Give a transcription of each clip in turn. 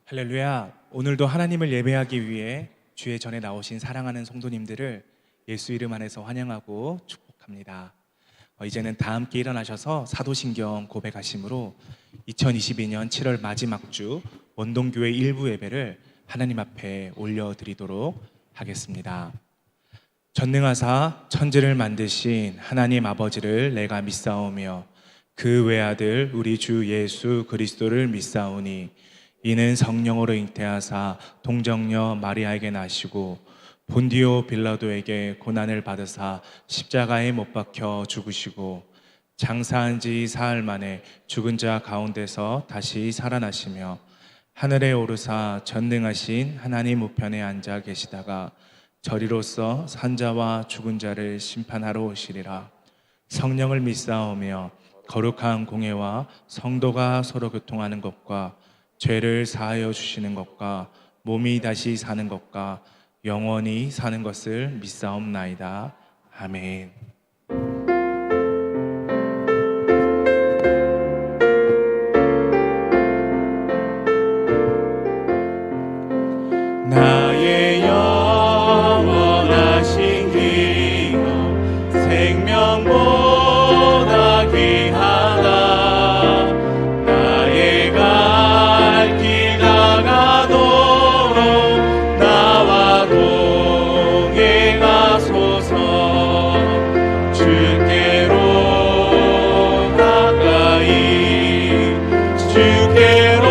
할렐루야. 오늘도 하나님을 예배하기 위해 주의 전에 나오신 사랑하는 성도님들을 예수 이름 안에서 환영하고 축복합니다. 이제는 다 함께 일어나셔서 사도신경 고백하심으로 2022년 7월 마지막 주 원동교회 일부 예배를 하나님 앞에 올려드리도록 하겠습니다. 전능하사 천지를 만드신 하나님 아버지를 내가 믿사오며 그 외아들 우리 주 예수 그리스도를 믿사오니 이는 성령으로 잉태하사 동정녀 마리아에게 나시고 본디오 빌라도에게 고난을 받으사 십자가에 못 박혀 죽으시고 장사한 지 사흘 만에 죽은 자 가운데서 다시 살아나시며 하늘에 오르사 전능하신 하나님 우편에 앉아 계시다가 저리로서 산자와 죽은 자를 심판하러 오시리라. 성령을 믿사오며 거룩한 공회와 성도가 서로 교통하는 것과 죄를 사하여 주시는 것과 몸이 다시 사는 것과 영원히 사는 것을 믿사옵나이다. 아멘. 나의 영원하신 기업 생명보다 귀하다. 나의 갈 길 다가도록 나와 동행하소서. 주께로 가까이 주께로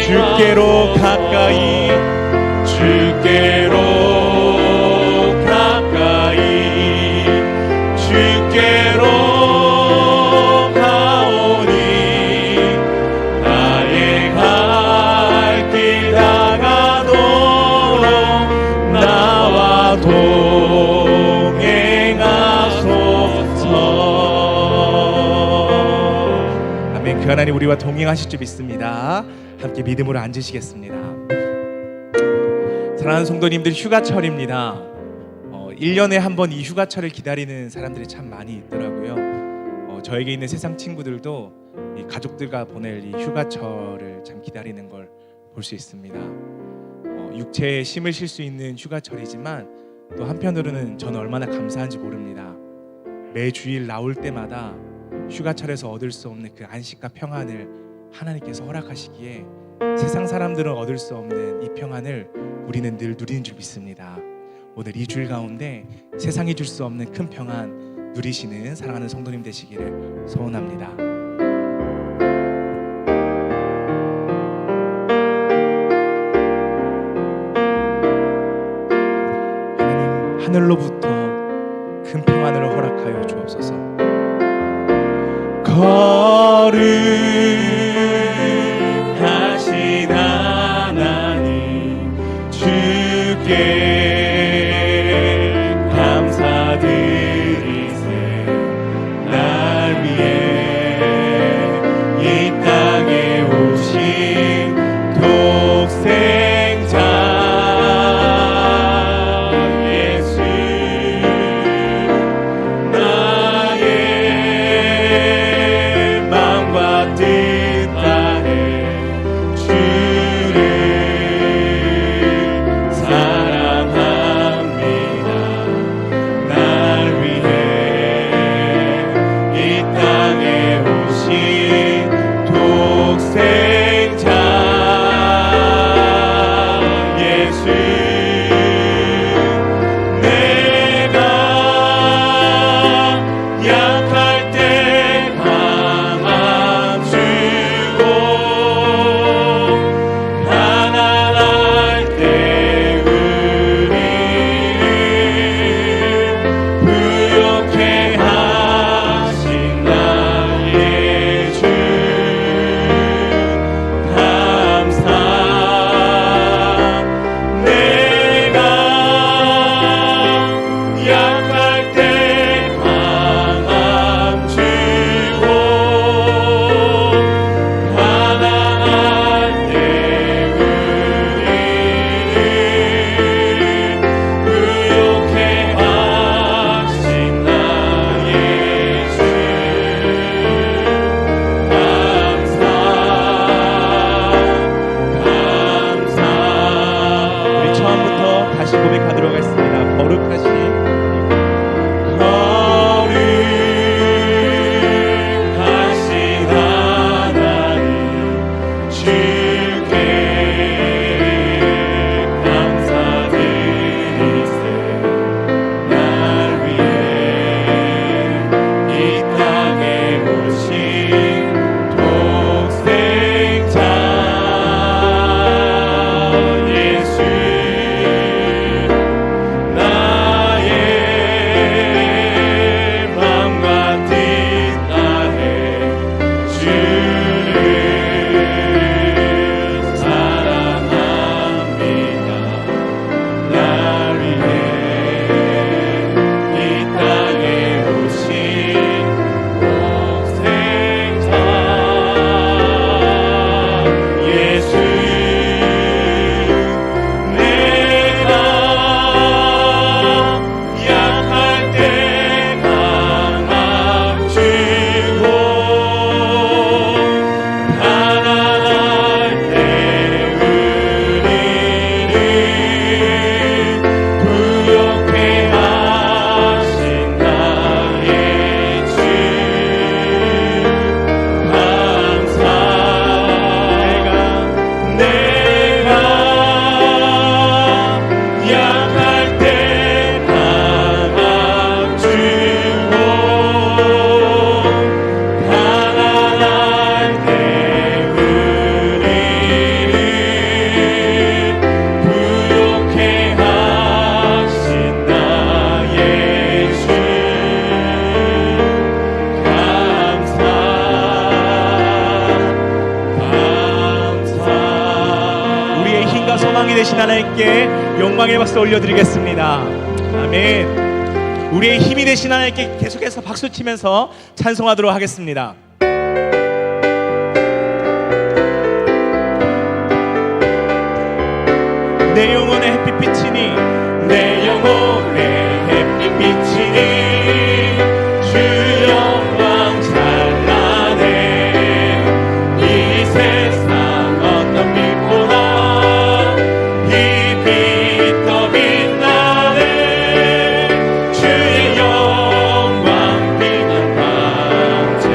주께로 가까이 주께로 가까이 주께로 가오니 나의 갈 길 다가도록 나와 동행하소서. 아멘. 그 하나님 우리와 동행하실 줄 믿습니다. 함께 믿음으로 앉으시겠습니다. 사랑하는 성도님들, 휴가철입니다. 1년에 한 번 이 휴가철을 기다리는 사람들이 참 많이 있더라고요. 저에게 있는 세상 친구들도 이 가족들과 보낼 이 휴가철을 참 기다리는 걸 볼 수 있습니다. 육체에 힘을 실 수 있는 휴가철이지만 또 한편으로는 저는 얼마나 감사한지 모릅니다. 매 주일 나올 때마다 휴가철에서 얻을 수 없는 그 안식과 평안을 하나님께서 허락하시기에 세상 사람들은 얻을 수 없는 이 평안을 우리는 늘 누리는 줄 믿습니다. 오늘 이 주일 가운데 세상이 줄 수 없는 큰 평안 누리시는 사랑하는 성도님 되시기를 소원합니다. 하나님, 하늘로부터 큰 평안을 허락하여 주옵소서. 거룩하신 하나님 주께 감사드리세. 날 위해 되신 하나님께 영광의 박수 올려드리겠습니다. 아멘. 우리의 힘이 되신 하나님께 계속해서 박수 치면서 찬송하도록 하겠습니다. 내 영혼의 햇빛 비치니, 내 영혼의 햇빛 비치니 주 영광 찬란해. 이 세상 어떤 빛보다 이 빛 더 빛나네. 주의 영광 빛난 광채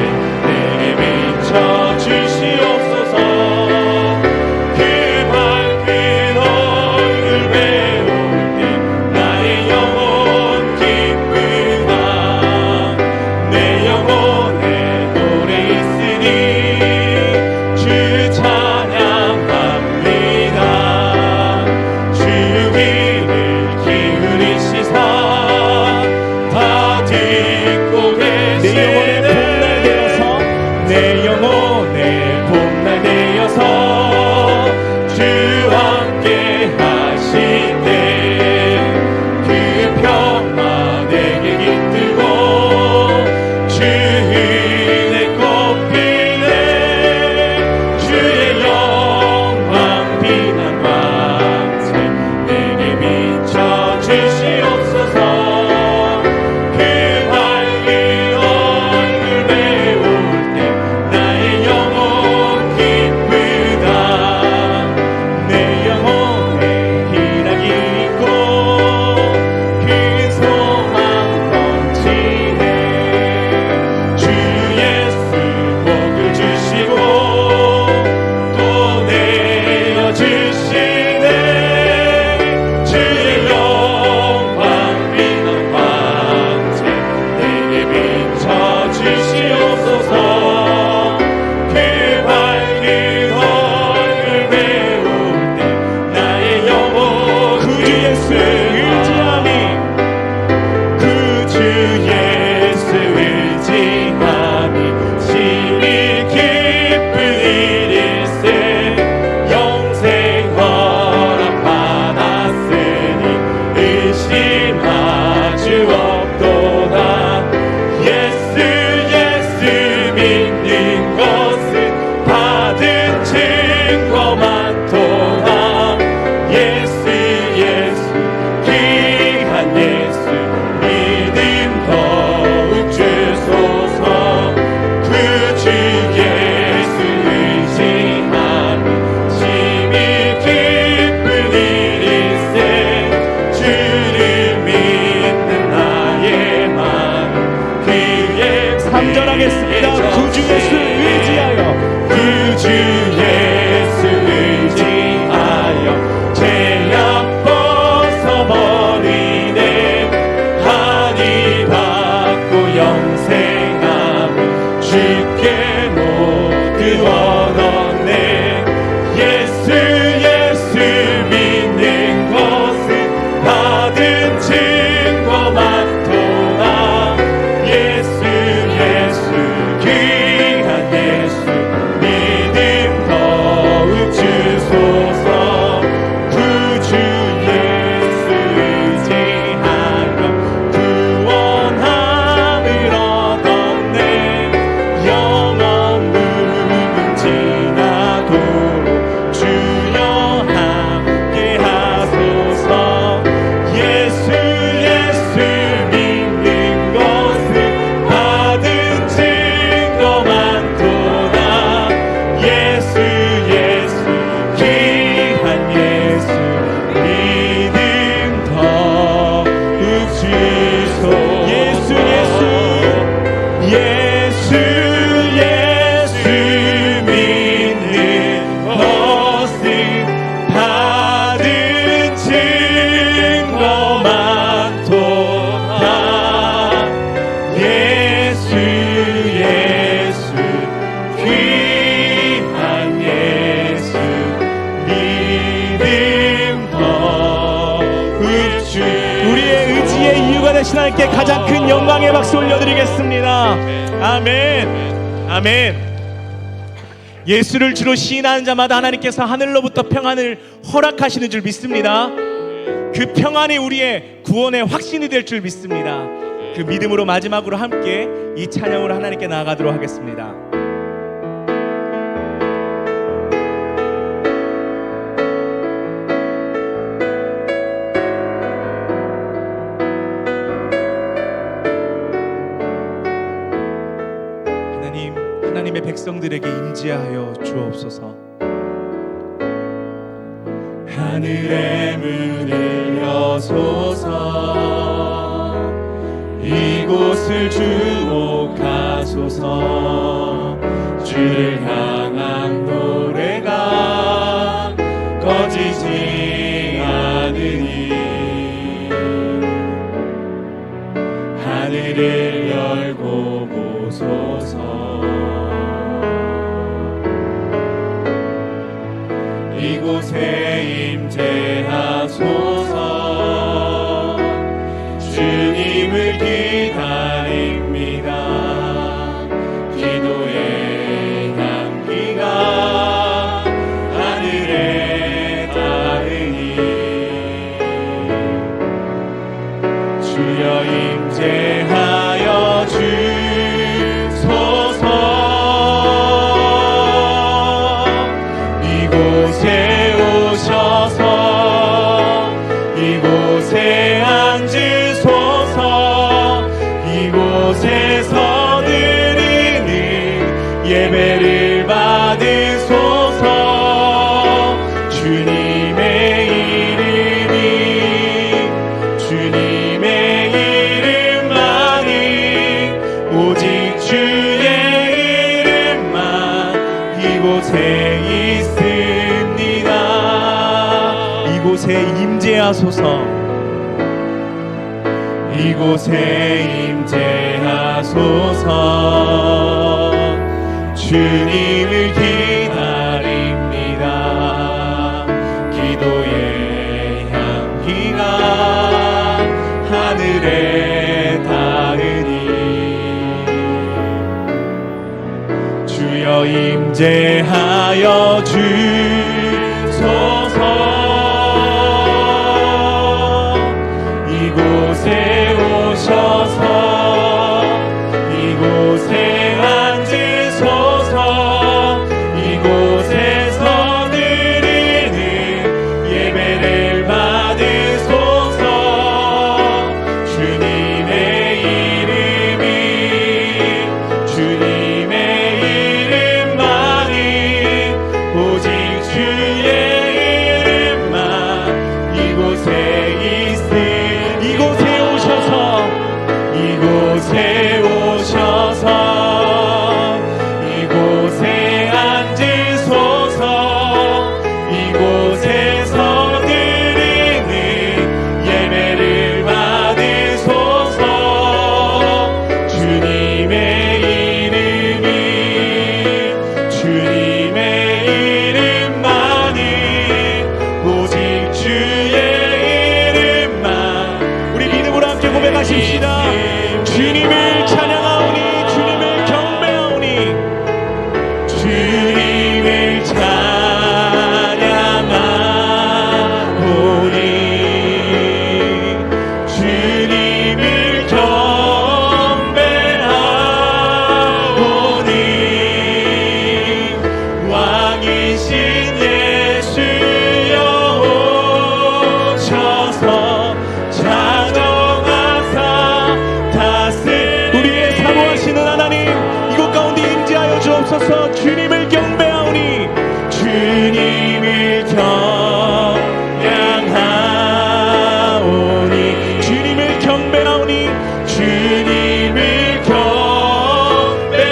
내게 비춰 주시옵소서. 그 밝은 얼굴 배울 때 나의 영혼 기쁘다. 내 영혼에 노래 있으니 주 찬양합니다. 주 귀를 기울이시사 다 듣고 계시네. 내 영혼의 봄날 되어서 주와 함께 하실 때 그 평화 내게 깃들고 주 은혜 꽃피네. 주의 영광 빛난 광채 내게 비춰 주시옵소서. 그 밝은 얼굴 배울 때 나의 영혼 기쁘다. 내 영혼에 희락이 있고 큰 소망 넘치네. 주 예수 복을 주시고 또 내어주시네. 주의 영광 빛난 광채 내게 비춰 주시옵소서. 그 밝은 얼굴 배울 때 나의 영혼 그 주 예수 의지함이, 그 주 예수 의지함이 심히 기쁜 일일세. 영생 허락 받았으니 의심할 수 없도다. 예수 예수 믿는 것은 받은 증거 많도다. 예수 예수 귀한 예수 믿음 더욱 주소서. 그 주 예수 의지함이 심히 기쁜 일일세. 주를 믿는 나의 마음 그의 3절 하겠습니다. 그 주 예수 의지하여, 그 주 예수 의지하여 죄악 벗어버리네. 한이 받고 영생함을 주께 모두 얻었네. 예수 예수 믿는 것은 받은 증거 많도다. 예수 예수 귀한 예수 믿음 더욱 주소서. 그 주 예수 의지하여 구원함을 얻었네. 영원 무궁 지나도록 주여 함께 하소서. 예수 예수 믿는 것은 받은 증거 많도다. 예수 예수 귀한 예수 믿음 더욱 주소서. 예수 예수 예수 믿는 것은 받은 증거 많도다. 예수 예수 귀한 예수 믿음 더욱 주. 우리의 의지의 이유가 되신 하나님께 가장 큰 영광의 박수 올려드리겠습니다. 아멘. 아멘. 예수를 주로 시인하는 자마다 하나님께서 하늘로부터 평안을 허락하시는 줄 믿습니다. 그 평안이 우리의 구원의 확신이 될 줄 믿습니다. 그 믿음으로 마지막으로 함께 이 찬양으로 하나님께 나아가도록 하겠습니다. 하나님의 백성들에게 임재하여 주옵소서. 하늘의 문을 여소서. 이곳을 주목하소서. 주를 향한 노래가 꺼지지 않으니 하늘을 열고 보소서. 이곳에 임재하소서. 주님을 기다립니다. 기도의 향기가 하늘에 닿으니 주여 임재하여 주소서. 이곳에 오셔서 이곳에 앉으소서. 이곳에서 드리는 예배를 받으소서. 주님의 이름이 주님의 이름만이 오직 주의 이름만 이곳에 있습니다. 이곳에 임재하소서. 이곳에 임재하소서. 주님을 기다립니다. 기도의 향기가 하늘에 닿으니 주여 임재하여 주소서. 이곳에 오셔서 이곳에 앉으소서. 이곳에서 드리는 예배를 받으소서. 주님의 이름이 주님의 이름만이 오직 주의 이름만 이곳에 있으니 이곳에 오셔서 이곳에 앉으소서. 이곳에서 드리는 예배를 받으소서. 주님의 이름이 주님의 이름만이 오직 주의 이름만 우리 믿음으로 함께 고백하십시다. 주님을 찬양하오니 주님을 경배하오니 주님을 찬양하오니 주님을 경배하오니 왕이신 예수여 오셔서 자정하사 우리의 사모하시는 하나님 이곳 가운데 임재하여 주옵소서. 주님을 경배하오니 주님을 찬양하오니 주님을 경배하오니 주님을 경배하오니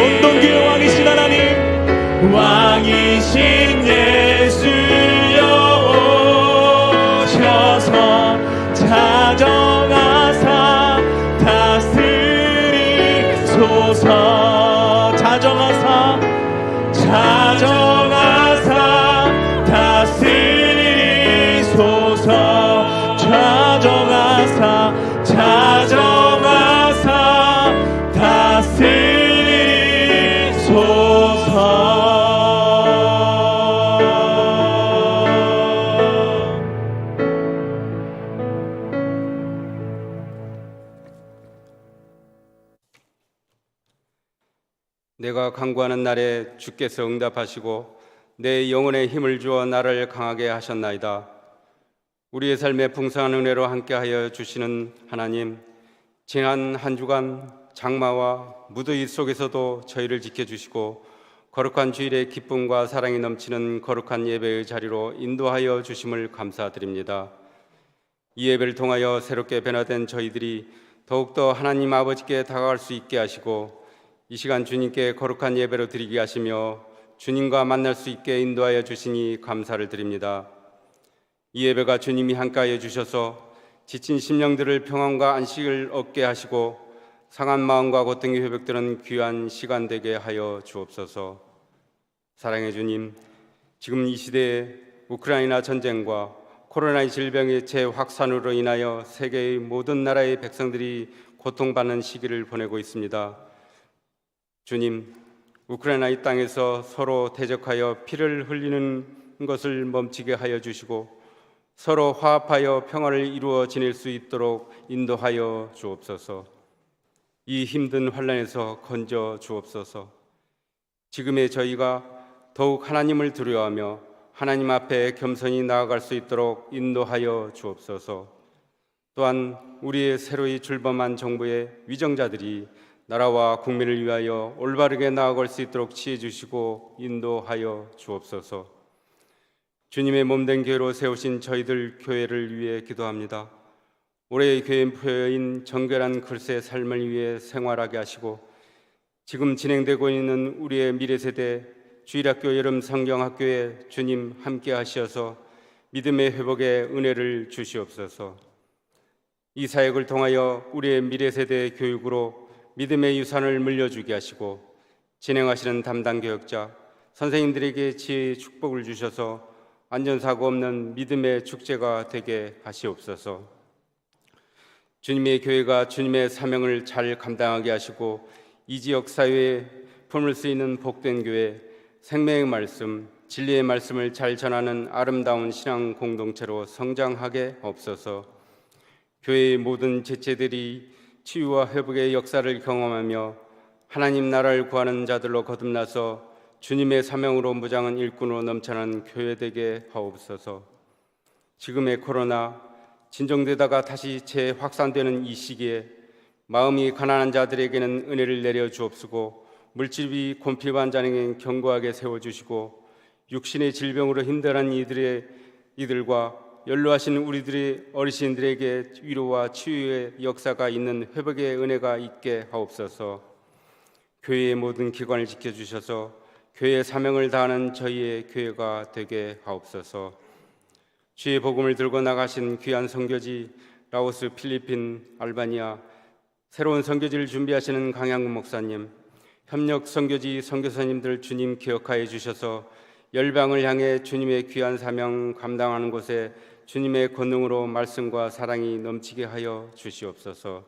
온동 귀의 왕이신 하나님 왕이신 예수여 오셔서 자정하사 다스리소서. 자정하사 다스리소서. 자정하사 다스리소서. 내가 간구하는 날에 주께서 응답하시고 내 영혼에 힘을 주어 나를 강하게 하셨나이다. 우리의 삶에 풍성한 은혜로 함께하여 주시는 하나님, 지난 한 주간 장마와 무더위 속에서도 저희를 지켜주시고 거룩한 주일의 기쁨과 사랑이 넘치는 거룩한 예배의 자리로 인도하여 주심을 감사드립니다. 이 예배를 통하여 새롭게 변화된 저희들이 더욱더 하나님 아버지께 다가갈 수 있게 하시고 이 시간 주님께 거룩한 예배로 드리게 하시며 주님과 만날 수 있게 인도하여 주시니 감사를 드립니다. 이 예배가 주님이 함께하여 주셔서 지친 심령들을 평안과 안식을 얻게 하시고 상한 마음과 고통이 회복되는 귀한 시간 되게 하여 주옵소서. 사랑의 주님, 지금 이 시대에 우크라이나 전쟁과 코로나 질병의 재확산으로 인하여 세계의 모든 나라의 백성들이 고통받는 시기를 보내고 있습니다. 주님, 우크라이나 이 땅에서 서로 대적하여 피를 흘리는 것을 멈추게 하여 주시고 서로 화합하여 평화를 이루어 지낼 수 있도록 인도하여 주옵소서. 이 힘든 환난에서 건져 주옵소서. 지금의 저희가 더욱 하나님을 두려워하며 하나님 앞에 겸손히 나아갈 수 있도록 인도하여 주옵소서. 또한 우리의 새로이 출범한 정부의 위정자들이 나라와 국민을 위하여 올바르게 나아갈 수 있도록 지혜 주시고 인도하여 주옵소서. 주님의 몸된 교회로 세우신 저희들 교회를 위해 기도합니다. 올해의 교회 목표인 정결한 그리스도의 삶을 위해 생활하게 하시고 지금 진행되고 있는 우리의 미래세대 주일학교 여름 성경학교에 주님 함께 하시어서 믿음의 회복에 은혜를 주시옵소서. 이 사역을 통하여 우리의 미래세대 교육으로 믿음의 유산을 물려주게 하시고 진행하시는 담당 교역자, 선생님들에게 지혜의 축복을 주셔서 안전사고 없는 믿음의 축제가 되게 하시옵소서. 주님의 교회가 주님의 사명을 잘 감당하게 하시고 이 지역 사회에 품을 수 있는 복된 교회, 생명의 말씀, 진리의 말씀을 잘 전하는 아름다운 신앙 공동체로 성장하게 없어서 교회의 모든 지체들이 치유와 회복의 역사를 경험하며 하나님 나라를 구하는 자들로 거듭나서 주님의 사명으로 무장한 일꾼으로 넘쳐나는 교회 되게 하옵소서. 지금의 코로나 진정되다가 다시 재확산되는 이 시기에 마음이 가난한 자들에게는 은혜를 내려 주옵시고 물질이 곤필한 자에게는 견고하게 세워주시고 육신의 질병으로 힘들어하는 이들과 연로하신 우리들의 어르신들에게 위로와 치유의 역사가 있는 회복의 은혜가 있게 하옵소서. 교회의 모든 기관을 지켜주셔서 교회의 사명을 다하는 저희의 교회가 되게 하옵소서. 주의 복음을 들고 나가신 귀한 선교지 라오스, 필리핀, 알바니아 새로운 선교지를 준비하시는 강양구 목사님, 협력 선교지 선교사님들 주님 기억하여 주셔서 열방을 향해 주님의 귀한 사명 감당하는 곳에 주님의 권능으로 말씀과 사랑이 넘치게 하여 주시옵소서.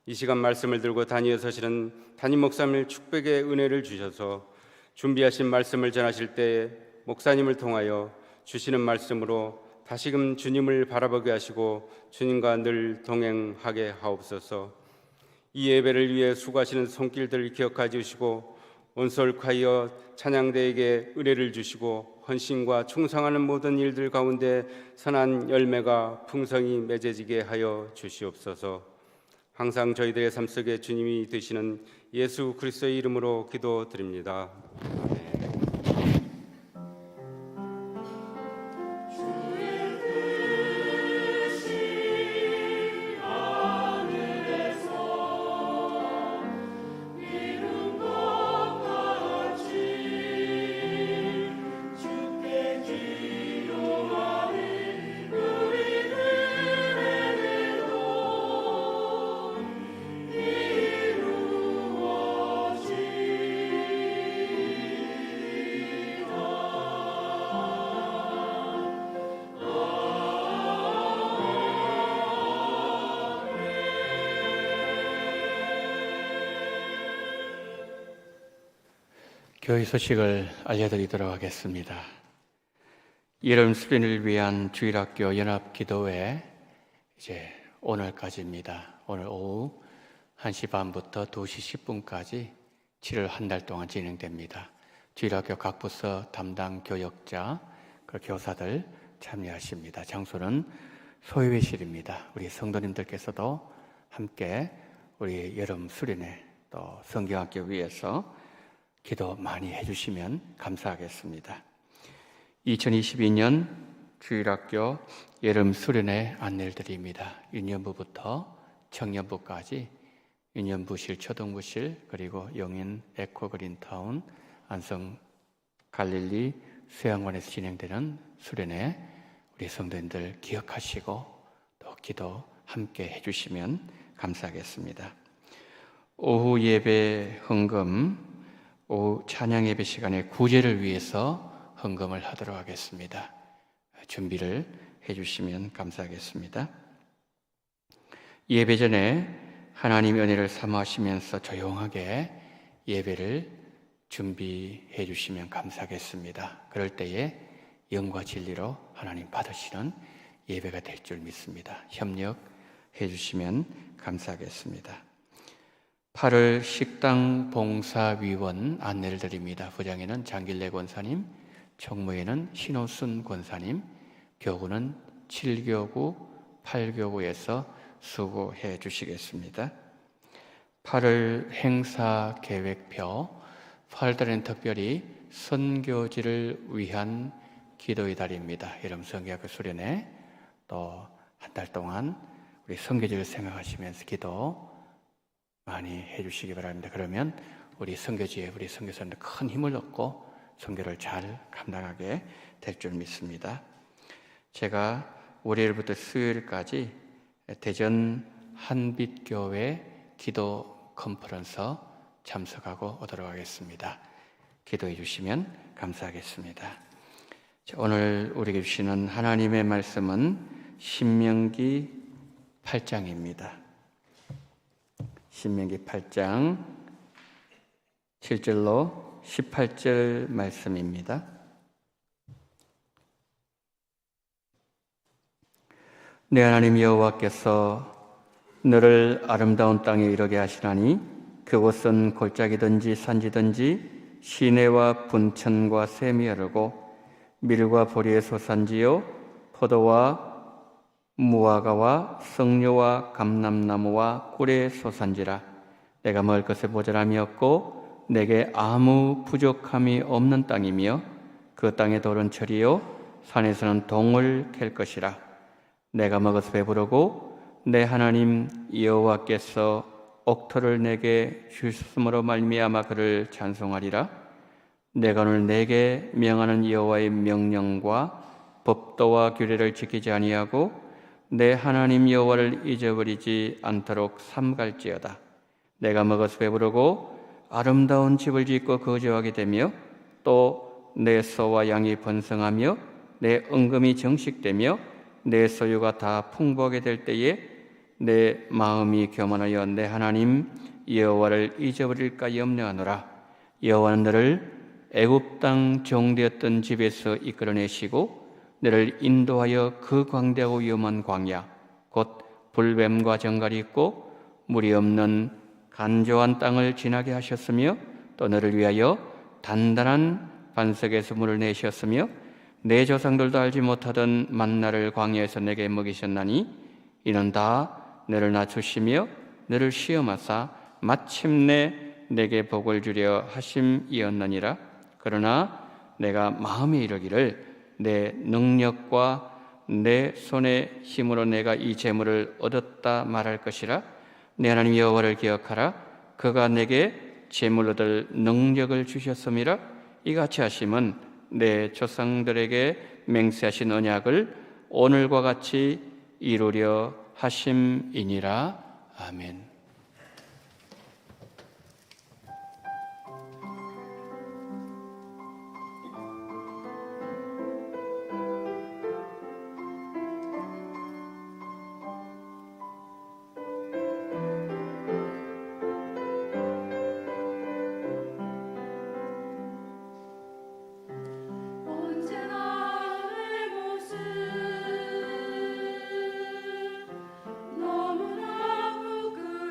이 시간 말씀을 들고 단위에 서시는 담임 목사님을 축복의 은혜를 주셔서 준비하신 말씀을 전하실 때에 목사님을 통하여 주시는 말씀으로 다시금 주님을 바라보게 하시고 주님과 늘 동행하게 하옵소서. 이 예배를 위해 수고하시는 손길들을 기억하여 주시고 온솔카이어 찬양대에게 은혜를 주시고 헌신과 충성하는 모든 일들 가운데 선한 열매가 풍성히 맺어지게 하여 주시옵소서. 항상 저희들의 삶 속에 주님이 되시는 예수 그리스도의 이름으로 기도드립니다. 교회 소식을 알려드리도록 하겠습니다. 여름 수련을 위한 주일학교 연합기도회 이제 오늘까지입니다. 오늘 오후 1시 반부터 2시 10분까지 7월 한 달 동안 진행됩니다. 주일학교 각 부서 담당 교역자, 그 교사들 참여하십니다. 장소는 소유회실입니다. 우리 성도님들께서도 함께 우리 여름 수련회 또 성경학교 위해서 기도 많이 해주시면 감사하겠습니다. 2022년 주일학교 여름 수련회 안내를 드립니다. 유년부부터 청년부까지 유년부실, 초등부실, 그리고 영인 에코그린타운, 안성 갈릴리 수양관에서 진행되는 수련회 우리 성도님들 기억하시고 또 기도 함께 해주시면 감사하겠습니다. 오후 예배 헌금, 오후 찬양 예배 시간에 구제를 위해서 헌금을 하도록 하겠습니다. 준비를 해주시면 감사하겠습니다. 예배 전에 하나님의 은혜를 사모하시면서 조용하게 예배를 준비해 주시면 감사하겠습니다. 그럴 때에 영과 진리로 하나님 받으시는 예배가 될 줄 믿습니다. 협력해 주시면 감사하겠습니다. 8월 식당 봉사위원 안내를 드립니다. 부장에는 장길래 권사님, 총무에는 신호순 권사님, 교구는 7교구, 8교구에서 수고해 주시겠습니다. 8월 행사 계획표, 8월달에는 특별히 선교지를 위한 기도의 달입니다. 여름 성경학교 수련회 또 한 달 동안 우리 선교지를 생각하시면서 기도 많이 해주시기 바랍니다. 그러면 우리 선교지에 우리 선교사님들 큰 힘을 얻고 선교를 잘 감당하게 될 줄 믿습니다. 제가 월요일부터 수요일까지 대전 한빛교회 기도 컨퍼런스 참석하고 오도록 하겠습니다. 기도해 주시면 감사하겠습니다. 오늘 우리에게 주시는 하나님의 말씀은 신명기 8장입니다. 신명기 8장 7절로 18절 말씀입니다. 내 하나님 여호와께서 너를 아름다운 땅에 이르게 하시나니 그곳은 골짜기든지 산지든지 시내와 분천과 샘이 흐르고 밀과 보리의 소산지요 포도와 무화과와 석류와 감람나무와 꿀의 소산지라. 내가 먹을 것에 모자람이 없고 내게 아무 부족함이 없는 땅이며 그 땅의 돌은 철이요 산에서는 동을 캘 것이라. 내가 먹어서 배부르고 내 하나님 여호와께서 옥토를 내게 주셨으므로 말미암아 그를 찬송하리라. 내가 오늘 내게 명하는 여호와의 명령과 법도와 규례를 지키지 아니하고 내 하나님 여호와를 잊어버리지 않도록 삼갈지어다. 내가 먹어서 배부르고 아름다운 집을 짓고 거주하게 되며 또 내 소와 양이 번성하며 내 은금이 정식되며 내 소유가 다 풍부하게 될 때에 내 마음이 교만하여 내 하나님 여호와를 잊어버릴까 염려하노라. 여호와는 너를 애굽 땅 종되었던 집에서 이끌어내시고 너를 인도하여 그 광대하고 위험한 광야 곧 불뱀과 정갈이 있고 물이 없는 간조한 땅을 지나게 하셨으며 또 너를 위하여 단단한 반석에서 물을 내셨으며 내 조상들도 알지 못하던 만나를 광야에서 내게 먹이셨나니 이는 다 너를 낮추시며 너를 시험하사 마침내 내게 복을 주려 하심이었느니라. 그러나 내가 마음에 이르기를 내 능력과 내 손의 힘으로 내가 이 재물을 얻었다 말할 것이라. 내 하나님 여호와를 기억하라. 그가 내게 재물 얻을 능력을 주셨음이라. 이같이 하심은 내 조상들에게 맹세하신 언약을 오늘과 같이 이루려 하심이니라. 아멘. 너무나 부끄러워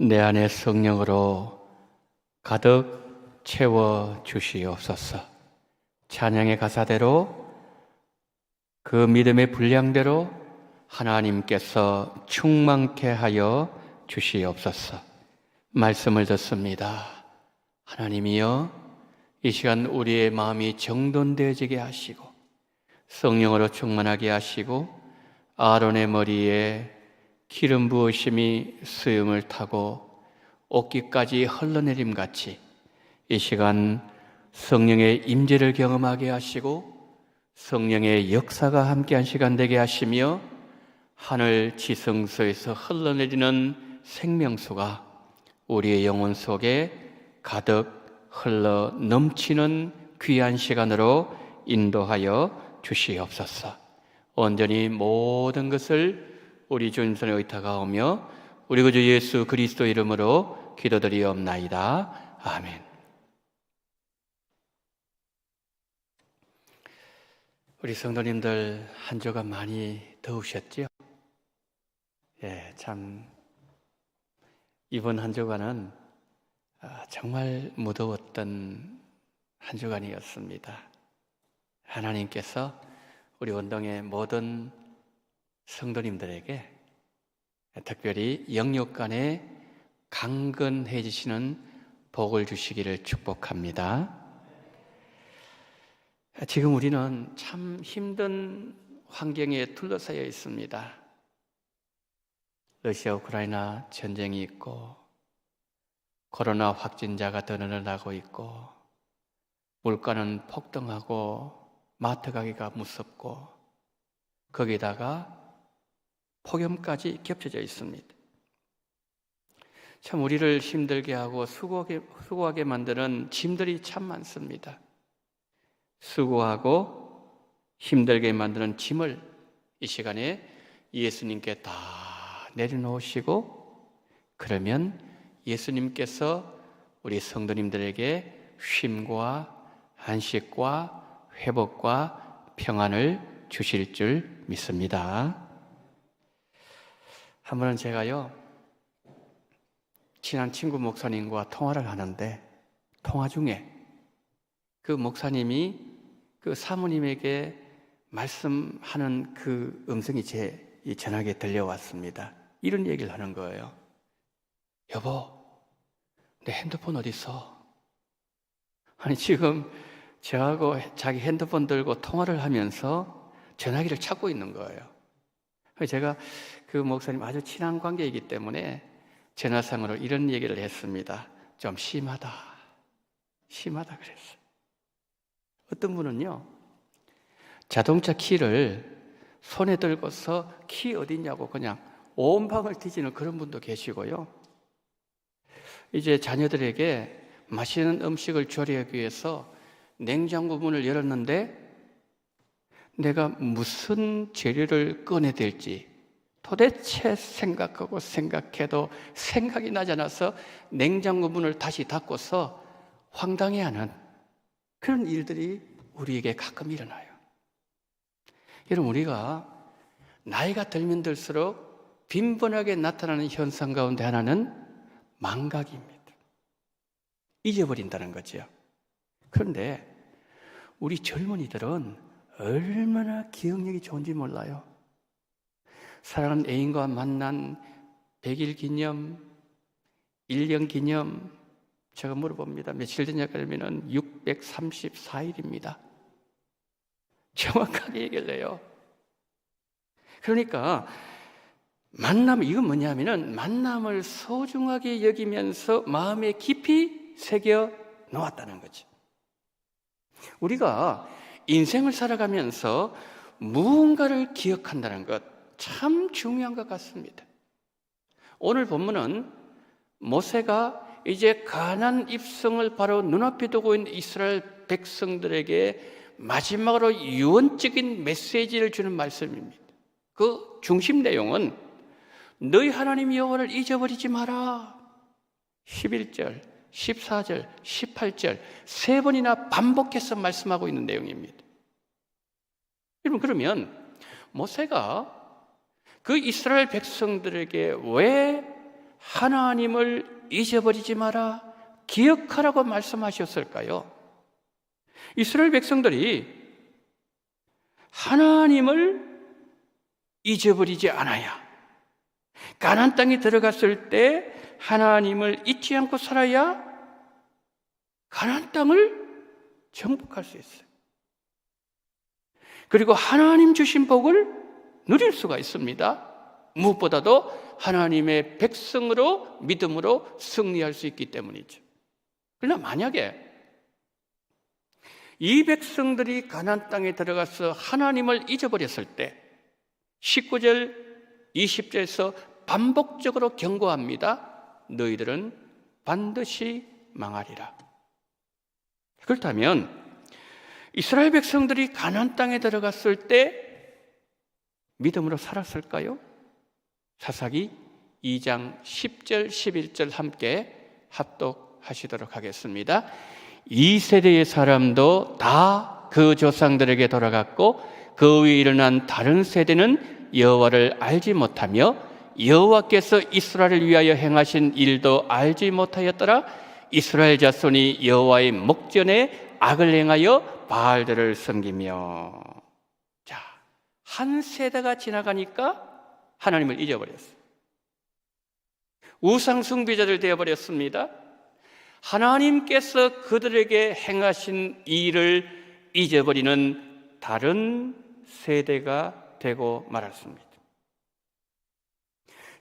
내 안에 성령으로 가득 채워 주시옵소서. 찬양의 가사대로 그 믿음의 분량대로 하나님께서 충만케 하여 주시옵소서. 말씀을 듣습니다. 하나님이여, 이 시간 우리의 마음이 정돈되어지게 하시고 성령으로 충만하게 하시고 아론의 머리에 기름 부으심이 수염을 타고 옷깃까지 흘러내림같이 이 시간 성령의 임재를 경험하게 하시고 성령의 역사가 함께한 시간 되게 하시며 하늘 지성소에서 흘러내리는 생명수가 우리의 영혼 속에 가득 흘러 넘치는 귀한 시간으로 인도하여 주시옵소서. 온전히 모든 것을 우리 주님 손에 의탁하오며 우리 구주 예수 그리스도 이름으로 기도드리옵나이다. 아멘. 우리 성도님들 한 주간 많이 더우셨죠? 예, 참 이번 한 주간은 정말 무더웠던 한 주간이었습니다. 하나님께서 우리 원동의 모든 성도님들에게 특별히 영육간에 강건해지시는 복을 주시기를 축복합니다. 지금 우리는 참 힘든 환경에 둘러싸여 있습니다. 러시아 우크라이나 전쟁이 있고 코로나 확진자가 더 늘어나고 있고 물가는 폭등하고 마트 가기가 무섭고 거기다가 폭염까지 겹쳐져 있습니다. 참 우리를 힘들게 하고 수고하게 만드는 짐들이 참 많습니다. 수고하고 힘들게 만드는 짐을 이 시간에 예수님께 다 내려놓으시고 그러면 예수님께서 우리 성도님들에게 쉼과 안식과 회복과 평안을 주실 줄 믿습니다. 한 번은 제가요 친한 친구 목사님과 통화를 하는데 통화 중에 그 목사님이 그 사모님에게 말씀하는 그 음성이 제 전화기에 들려왔습니다. 이런 얘기를 하는 거예요. 여보, 내 핸드폰 어디 있어? 아니 지금 저하고 자기 핸드폰 들고 통화를 하면서 전화기를 찾고 있는 거예요. 제가 그 목사님 아주 친한 관계이기 때문에 전화상으로 이런 얘기를 했습니다. 좀 심하다 그랬어요. 어떤 분은요 자동차 키를 손에 들고서 키 어디냐고 그냥 온 방을 뒤지는 그런 분도 계시고요. 이제 자녀들에게 맛있는 음식을 조리하기 위해서 냉장고 문을 열었는데 내가 무슨 재료를 꺼내야 될지 도대체 생각하고 생각해도 생각이 나지 않아서 냉장고 문을 다시 닫고서 황당해하는 그런 일들이 우리에게 가끔 일어나요. 여러분, 우리가 나이가 들면 들수록 빈번하게 나타나는 현상 가운데 하나는 망각입니다. 잊어버린다는 거죠. 그런데 우리 젊은이들은 얼마나 기억력이 좋은지 몰라요. 사랑하는 애인과 만난 100일 기념, 1년 기념, 제가 물어봅니다. 며칠 되냐 그러면 634일입니다. 정확하게 얘기를 해요. 그러니까 만남, 이건 뭐냐면은 만남을 소중하게 여기면서 마음에 깊이 새겨 놓았다는 거죠. 우리가 인생을 살아가면서 무언가를 기억한다는 것 참 중요한 것 같습니다. 오늘 본문은 모세가 이제 가나안 입성을 바로 눈앞에 두고 있는 이스라엘 백성들에게 마지막으로 유언적인 메시지를 주는 말씀입니다. 그 중심 내용은 너희 하나님 여호와를 잊어버리지 마라. 11절, 14절, 18절 세 번이나 반복해서 말씀하고 있는 내용입니다. 여러분, 그러면 모세가 그 이스라엘 백성들에게 왜 하나님을 잊어버리지 마라, 기억하라고 말씀하셨을까요? 이스라엘 백성들이 하나님을 잊어버리지 않아야, 가나안 땅에 들어갔을 때 하나님을 잊지 않고 살아야 가나안 땅을 정복할 수 있어요. 그리고 하나님 주신 복을 누릴 수가 있습니다. 무엇보다도 하나님의 백성으로 믿음으로 승리할 수 있기 때문이죠. 그러나 만약에 이 백성들이 가나안 땅에 들어가서 하나님을 잊어버렸을 때 19절, 20절에서 반복적으로 경고합니다. 너희들은 반드시 망하리라. 그렇다면 이스라엘 백성들이 가나안 땅에 들어갔을 때 믿음으로 살았을까요? 사사기 2장 10절, 11절 함께 합독하시도록 하겠습니다. 이 세대의 사람도 다 그 조상들에게 돌아갔고 그 위에 일어난 다른 세대는 여호와를 알지 못하며 여호와께서 이스라엘을 위하여 행하신 일도 알지 못하였더라. 이스라엘 자손이 여호와의 목전에 악을 행하여 바알들을 섬기며. 자, 한 세대가 지나가니까 하나님을 잊어버렸어요. 우상 숭배자들 되어버렸습니다. 하나님께서 그들에게 행하신 일을 잊어버리는 다른 세대가 되고 말았습니다.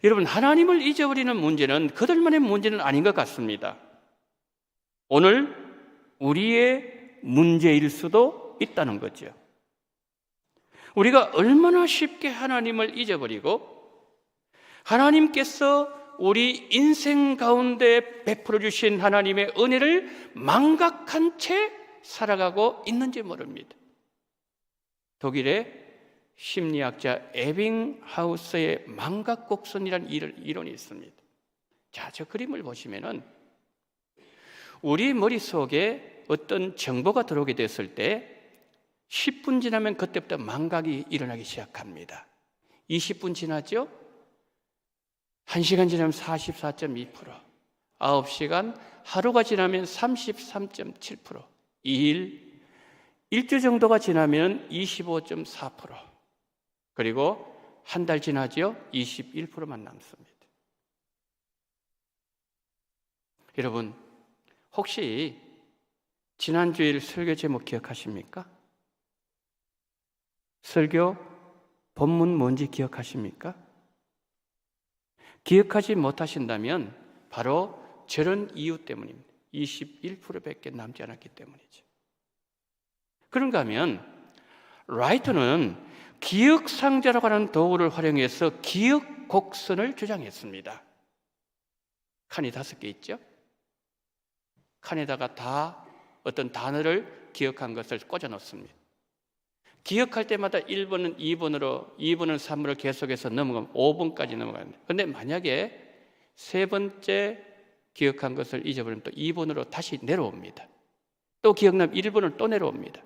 여러분, 하나님을 잊어버리는 문제는 그들만의 문제는 아닌 것 같습니다. 오늘 우리의 문제일 수도 있다는 거죠. 우리가 얼마나 쉽게 하나님을 잊어버리고 하나님께서 우리 인생 가운데 베풀어 주신 하나님의 은혜를 망각한 채 살아가고 있는지 모릅니다. 독일의 심리학자 에빙하우스의 망각곡선이라는 이론이 있습니다. 자, 저 그림을 보시면은 우리 머릿속에 어떤 정보가 들어오게 됐을 때 10분 지나면 그때부터 망각이 일어나기 시작합니다. 20분 지났죠? 1시간 지나면 44.2%, 9시간, 하루가 지나면 33.7%, 2일, 일주 정도가 지나면 25.4%, 그리고 한 달 지나죠? 21%만 남습니다. 여러분, 혹시 지난주일 설교 제목 기억하십니까? 설교 본문 뭔지 기억하십니까? 기억하지 못하신다면 바로 저런 이유 때문입니다. 21%밖에 남지 않았기 때문이죠. 그런가 하면 라이터는 기억상자라고 하는 도구를 활용해서 기억 곡선을 주장했습니다. 칸이 5개 있죠? 칸에다가 다 어떤 단어를 기억한 것을 꽂아 놓습니다. 기억할 때마다 1번은 2번으로, 2번은 3번으로 계속해서 넘어가면 5번까지 넘어갑니다. 그런데 만약에 세 번째 기억한 것을 잊어버리면 또 2번으로 다시 내려옵니다. 또 기억나면 1번을 또 내려옵니다.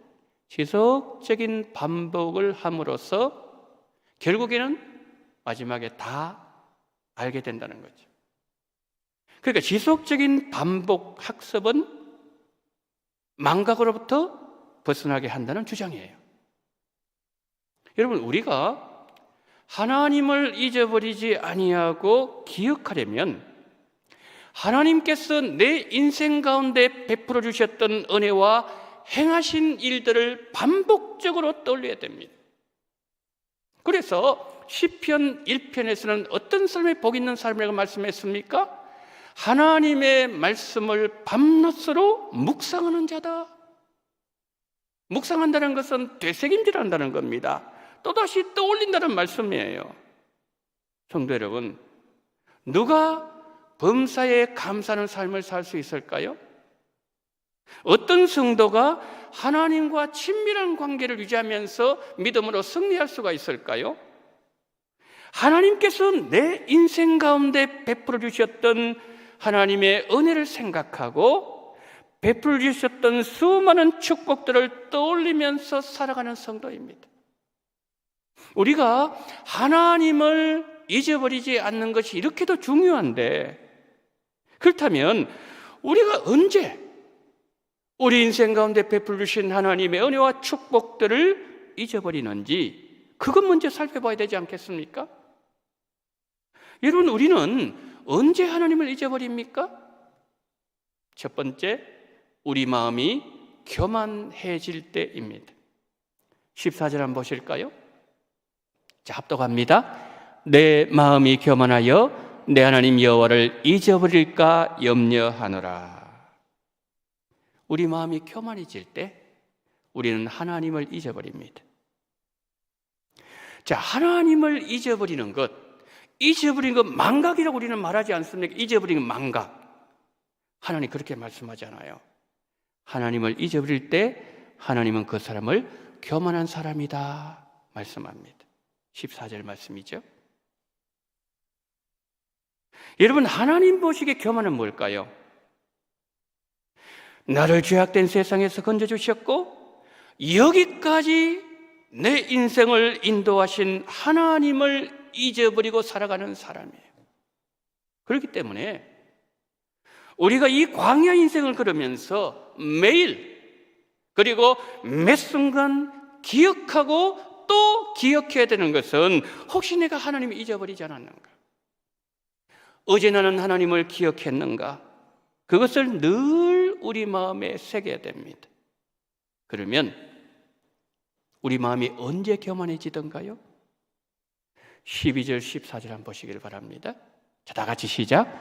지속적인 반복을 함으로써 결국에는 마지막에 다 알게 된다는 거죠. 그러니까 지속적인 반복 학습은 망각으로부터 벗어나게 한다는 주장이에요. 여러분, 우리가 하나님을 잊어버리지 아니하고 기억하려면 하나님께서 내 인생 가운데 베풀어 주셨던 은혜와 행하신 일들을 반복적으로 떠올려야 됩니다. 그래서 시편 1편에서는 어떤 삶에 복 있는 삶이라고 말씀했습니까? 하나님의 말씀을 밤낮으로 묵상하는 자다. 묵상한다는 것은 되새김질한다는 겁니다. 또다시 떠올린다는 말씀이에요. 성도 여러분, 누가 범사에 감사하는 삶을 살 수 있을까요? 어떤 성도가 하나님과 친밀한 관계를 유지하면서 믿음으로 승리할 수가 있을까요? 하나님께서 내 인생 가운데 베풀어 주셨던 하나님의 은혜를 생각하고 베풀어 주셨던 수많은 축복들을 떠올리면서 살아가는 성도입니다. 우리가 하나님을 잊어버리지 않는 것이 이렇게도 중요한데, 그렇다면 우리가 언제 우리 인생 가운데 베풀 주신 하나님의 은혜와 축복들을 잊어버리는지 그것 먼저 살펴봐야 되지 않겠습니까? 여러분, 우리는 언제 하나님을 잊어버립니까? 첫 번째, 우리 마음이 교만해질 때입니다. 14절 한번 보실까요? 자, 합독합니다. 내 마음이 교만하여 내 하나님 여호와를 잊어버릴까 염려하노라. 우리 마음이 교만해질 때 우리는 하나님을 잊어버립니다. 자, 하나님을 잊어버리는 것, 잊어버리는 것 망각이라고 우리는 말하지 않습니까? 잊어버리는 망각. 하나님 그렇게 말씀하잖아요. 하나님을 잊어버릴 때 하나님은 그 사람을 교만한 사람이다 말씀합니다. 14절 말씀이죠. 여러분, 하나님 보시기에 교만은 뭘까요? 나를 죄악된 세상에서 건져주셨고 여기까지 내 인생을 인도하신 하나님을 잊어버리고 살아가는 사람이에요. 그렇기 때문에 우리가 이 광야 인생을 걸으면서 매일 그리고 매 순간 기억하고 또 기억해야 되는 것은 혹시 내가 하나님을 잊어버리지 않았는가? 어제 나는 하나님을 기억했는가? 그것을 늘 우리 마음에 새겨야 됩니다. 그러면 우리 마음이 언제 교만해지던가요? 12절 14절 한번 보시기를 바랍니다. 자, 다 같이 시작.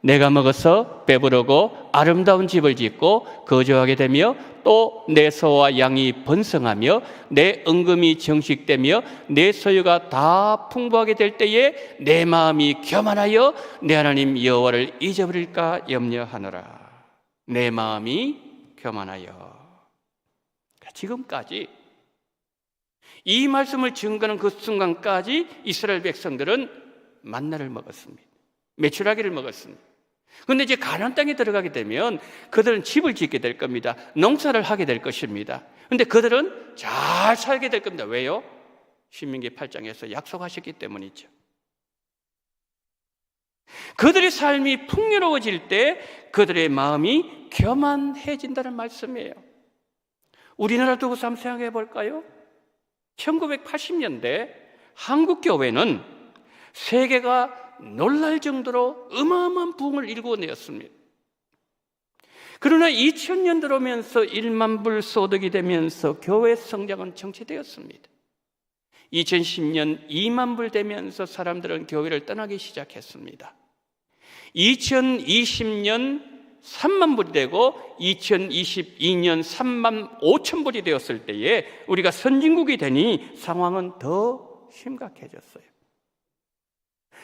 내가 먹어서 배부르고 아름다운 집을 짓고 거주하게 되며 또 내 소와 양이 번성하며 내 은금이 정식되며 내 소유가 다 풍부하게 될 때에 내 마음이 교만하여 내 하나님 여호와를 잊어버릴까 염려하노라. 내 마음이 교만하여. 지금까지 이 말씀을 증거하는 그 순간까지 이스라엘 백성들은 만나를 먹었습니다. 메추라기를 먹었습니다. 그런데 이제 가나안 땅에 들어가게 되면 그들은 집을 짓게 될 겁니다. 농사를 하게 될 것입니다. 그런데 그들은 잘 살게 될 겁니다. 왜요? 신명기 8장에서 약속하셨기 때문이죠. 그들의 삶이 풍요로워질 때 그들의 마음이 교만해진다는 말씀이에요. 우리나라 두고서 한번 생각해 볼까요? 1980년대 한국 교회는 세계가 놀랄 정도로 어마어마한 부흥을 일궈내었습니다. 그러나 2000년 들어오면서 1만 불 소득이 되면서 교회 성장은 정체되었습니다. 2010년 2만 불 되면서 사람들은 교회를 떠나기 시작했습니다. 2020년 3만 불이 되고 2022년 3만 5천 불이 되었을 때에 우리가 선진국이 되니 상황은 더 심각해졌어요.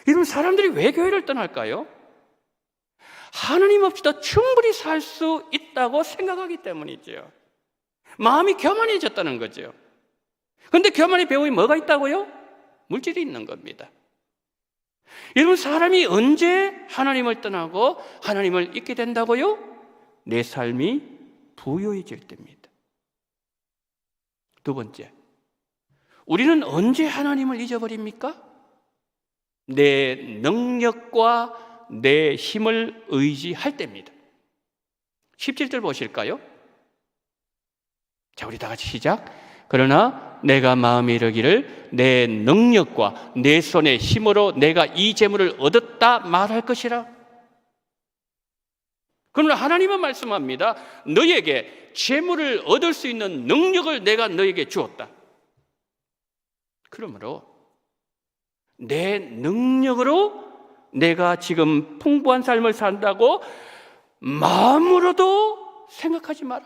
여러분, 사람들이 왜 교회를 떠날까요? 하나님 없이도 충분히 살 수 있다고 생각하기 때문이죠. 마음이 교만해졌다는 거죠. 그런데 교만의 배후에 뭐가 있다고요? 물질이 있는 겁니다. 여러분, 사람이 언제 하나님을 떠나고 하나님을 잊게 된다고요? 내 삶이 부유해질 때입니다. 두 번째, 우리는 언제 하나님을 잊어버립니까? 내 능력과 내 힘을 의지할 때입니다. 17절 보실까요? 자, 우리 다 같이 시작. 그러나 내가 마음에 이르기를 내 능력과 내 손의 힘으로 내가 이 재물을 얻었다 말할 것이라. 그러나 하나님은 말씀합니다. 너에게 재물을 얻을 수 있는 능력을 내가 너에게 주었다. 그러므로 내 능력으로 내가 지금 풍부한 삶을 산다고 마음으로도 생각하지 마라.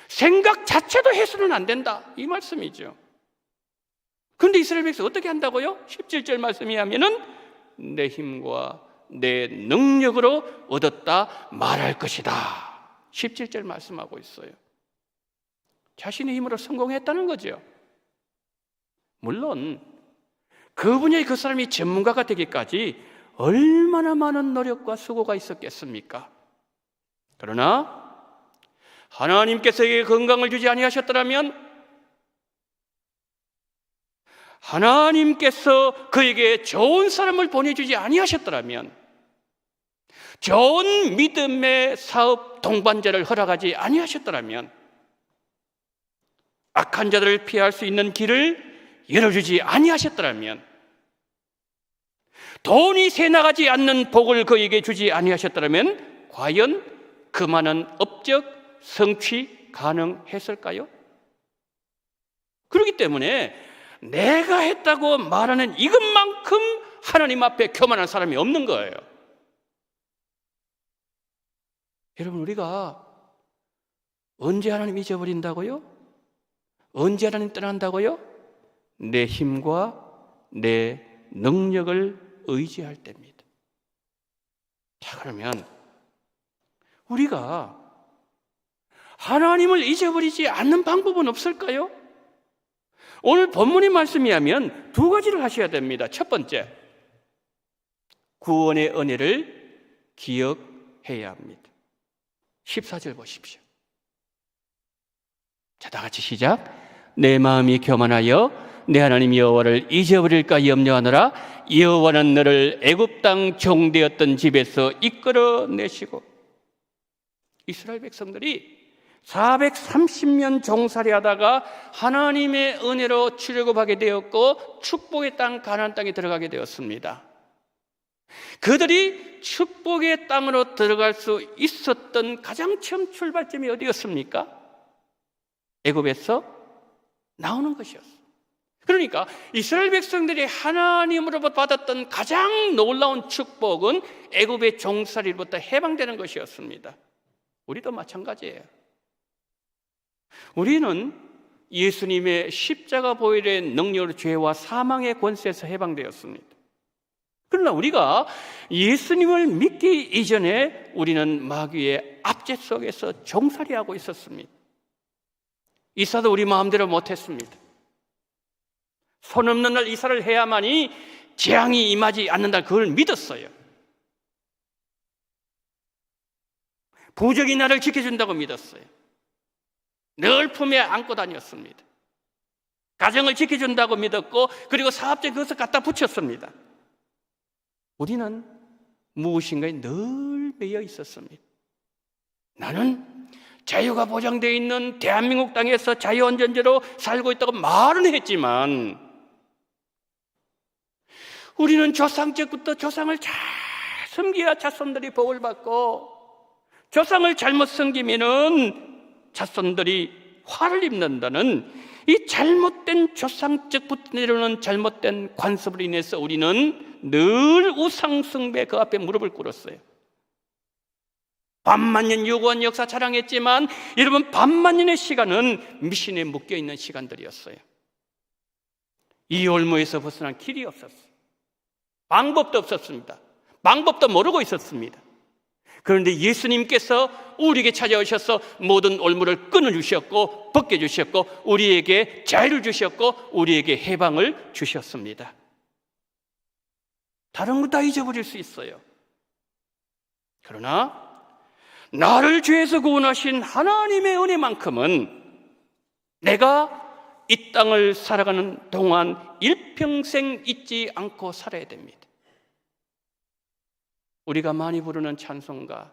생각 자체도 해서는 안 된다, 이 말씀이죠. 그런데 이스라엘 백성 어떻게 한다고요? 17절 말씀에 하면은 내 힘과 내 능력으로 얻었다 말할 것이다. 17절 말씀하고 있어요. 자신의 힘으로 성공했다는 거죠. 물론 그 분야의 그 사람이 전문가가 되기까지 얼마나 많은 노력과 수고가 있었겠습니까? 그러나 하나님께서 그에게 건강을 주지 아니하셨더라면, 하나님께서 그에게 좋은 사람을 보내주지 아니하셨더라면, 좋은 믿음의 사업 동반자를 허락하지 아니하셨더라면, 악한 자들을 피할 수 있는 길을 열어주지 아니하셨더라면, 돈이 새나가지 않는 복을 그에게 주지 아니하셨더라면 과연 그 많은 업적 성취 가능했을까요? 그렇기 때문에 내가 했다고 말하는 이것만큼 하나님 앞에 교만한 사람이 없는 거예요. 여러분, 우리가 언제 하나님 잊어버린다고요? 언제 하나님 떠난다고요? 내 힘과 내 능력을 의지할 때입니다. 자, 그러면 우리가 하나님을 잊어버리지 않는 방법은 없을까요? 오늘 본문의 말씀이 하면 두 가지를 하셔야 됩니다. 첫 번째, 구원의 은혜를 기억해야 합니다. 14절 보십시오. 자, 다 같이 시작. 내 마음이 교만하여 내 하나님 여호와를 잊어버릴까 염려하노라. 여호와는 너를 애굽 땅 종되었던 집에서 이끌어내시고. 이스라엘 백성들이 430년 종살이하다가 하나님의 은혜로 출애굽하게 되었고 축복의 땅 가나안 땅에 들어가게 되었습니다. 그들이 축복의 땅으로 들어갈 수 있었던 가장 처음 출발점이 어디였습니까? 애굽에서 나오는 것이었어요. 그러니까 이스라엘 백성들이 하나님으로부터 받았던 가장 놀라운 축복은 애굽의 종살이로부터 해방되는 것이었습니다. 우리도 마찬가지예요. 우리는 예수님의 십자가 보혈의 능력으로 죄와 사망의 권세에서 해방되었습니다. 그러나 우리가 예수님을 믿기 이전에 우리는 마귀의 압제 속에서 종살이하고 있었습니다. 이사도 우리 마음대로 못했습니다. 손 없는 날 이사를 해야만이 재앙이 임하지 않는다, 그걸 믿었어요. 부적이 나를 지켜준다고 믿었어요. 늘 품에 안고 다녔습니다. 가정을 지켜준다고 믿었고, 그리고 사업자에 그것을 갖다 붙였습니다. 우리는 무엇인가에 늘 매여 있었습니다. 나는 자유가 보장되어 있는 대한민국 땅에서 자유원전제로 살고 있다고 말은 했지만, 우리는 조상 때부터 조상을 잘 섬겨야 자손들이 복을 받고, 조상을 잘못 섬기면은 자손들이 화를 입는다는 이 잘못된 조상적부터 내려오는 잘못된 관습으로 인해서 우리는 늘 우상숭배 그 앞에 무릎을 꿇었어요. 반만년 요구한 역사 자랑했지만 여러분, 반만년의 시간은 미신에 묶여있는 시간들이었어요. 이 올무에서 벗어난 길이 없었어요. 방법도 없었습니다. 방법도 모르고 있었습니다. 그런데 예수님께서 우리에게 찾아오셔서 모든 올무를 끊어주셨고 벗겨주셨고 우리에게 자유를 주셨고 우리에게 해방을 주셨습니다. 다른 거 다 잊어버릴 수 있어요. 그러나 나를 죄에서 구원하신 하나님의 은혜만큼은 내가 이 땅을 살아가는 동안 일평생 잊지 않고 살아야 됩니다. 우리가 많이 부르는 찬송가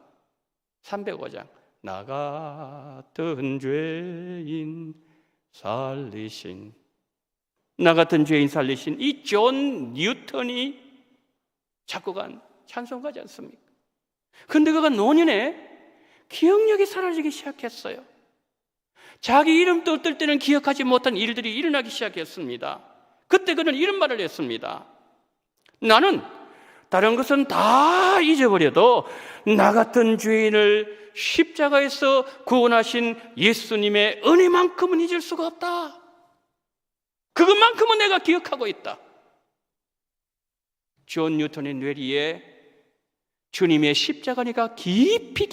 305장, 나 같은 죄인 살리신, 나 같은 죄인 살리신, 이 존 뉴턴이 작곡한 찬송가지 않습니까? 근데 그가 노년에 기억력이 사라지기 시작했어요. 자기 이름도 뜰 때는 기억하지 못한 일들이 일어나기 시작했습니다. 그때 그는 이런 말을 했습니다. 나는 다른 것은 다 잊어버려도 나 같은 죄인을 십자가에서 구원하신 예수님의 은혜만큼은 잊을 수가 없다. 그것만큼은 내가 기억하고 있다. 존 뉴턴의 뇌리에 주님의 십자가니가 깊이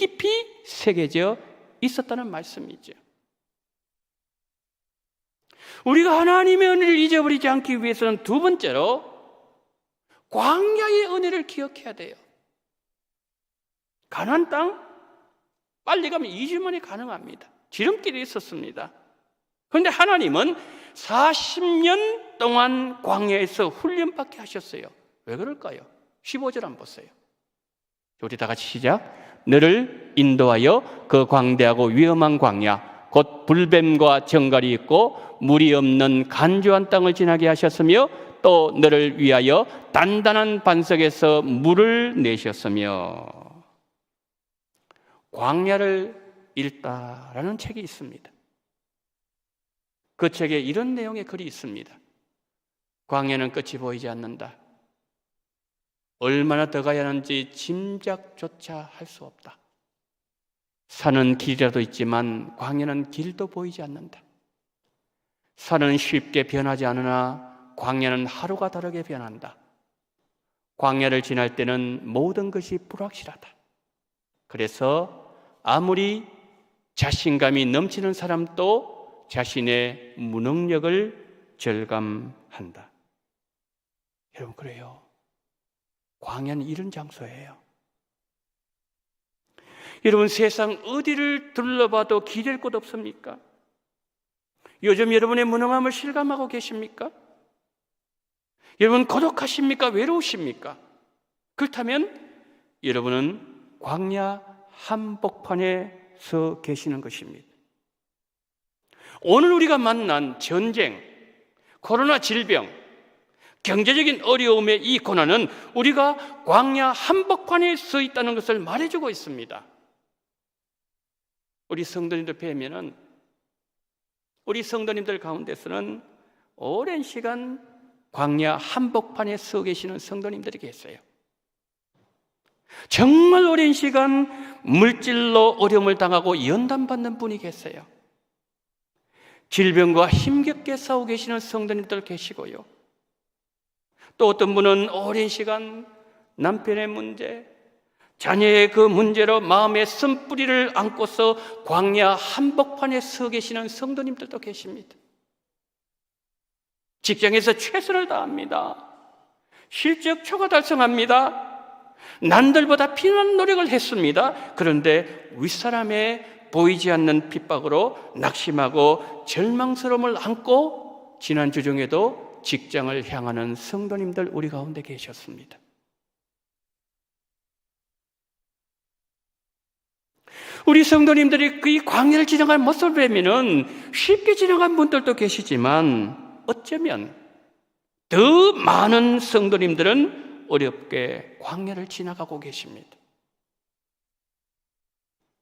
새겨져 있었다는 말씀이죠. 우리가 하나님의 은혜를 잊어버리지 않기 위해서는 두 번째로 광야의 은혜를 기억해야 돼요. 가나안 땅 빨리 가면 2주 만에 가능합니다. 지름길이 있었습니다. 그런데 하나님은 40년 동안 광야에서 훈련받게 하셨어요. 왜 그럴까요? 15절 한번 보세요. 우리 다 같이 시작. 너를 인도하여 그 광대하고 위험한 광야 곧 불뱀과 정갈이 있고 물이 없는 간조한 땅을 지나게 하셨으며 또 너를 위하여 단단한 반석에서 물을 내셨으며. 광야를 읽다라는 책이 있습니다. 그 책에 이런 내용의 글이 있습니다. 광야는 끝이 보이지 않는다. 얼마나 더 가야 하는지 짐작조차 할 수 없다. 산은 길이라도 있지만 광야는 길도 보이지 않는다. 산은 쉽게 변하지 않으나 광야는 하루가 다르게 변한다. 광야를 지날 때는 모든 것이 불확실하다. 그래서 아무리 자신감이 넘치는 사람도 자신의 무능력을 절감한다. 여러분, 그래요. 광야는 이런 장소예요. 여러분, 세상 어디를 둘러봐도 기댈 곳 없습니까? 요즘 여러분의 무능함을 실감하고 계십니까? 여러분, 고독하십니까? 외로우십니까? 그렇다면 여러분은 광야 한복판에 서 계시는 것입니다. 오늘 우리가 만난 전쟁, 코로나 질병, 경제적인 어려움의 이 고난은 우리가 광야 한복판에 서 있다는 것을 말해주고 있습니다. 우리 성도님들 뵈면은, 우리 성도님들 가운데서는 오랜 시간 광야 한복판에 서 계시는 성도님들이 계세요. 정말 오랜 시간 물질로 어려움을 당하고 연단받는 분이 계세요. 질병과 힘겹게 싸우고 계시는 성도님들 계시고요. 또 어떤 분은 오랜 시간 남편의 문제, 자녀의 그 문제로 마음의 쓴뿌리를 안고서 광야 한복판에 서 계시는 성도님들도 계십니다. 직장에서 최선을 다합니다. 실적 초과 달성합니다. 남들보다 피나는 노력을 했습니다. 그런데 윗사람의 보이지 않는 핍박으로 낙심하고 절망스러움을 안고 지난주 중에도 직장을 향하는 성도님들 우리 가운데 계셨습니다. 우리 성도님들이 이 광야를 지나간 모습을 보면은 쉽게 지나간 분들도 계시지만 어쩌면 더 많은 성도님들은 어렵게 광야를 지나가고 계십니다.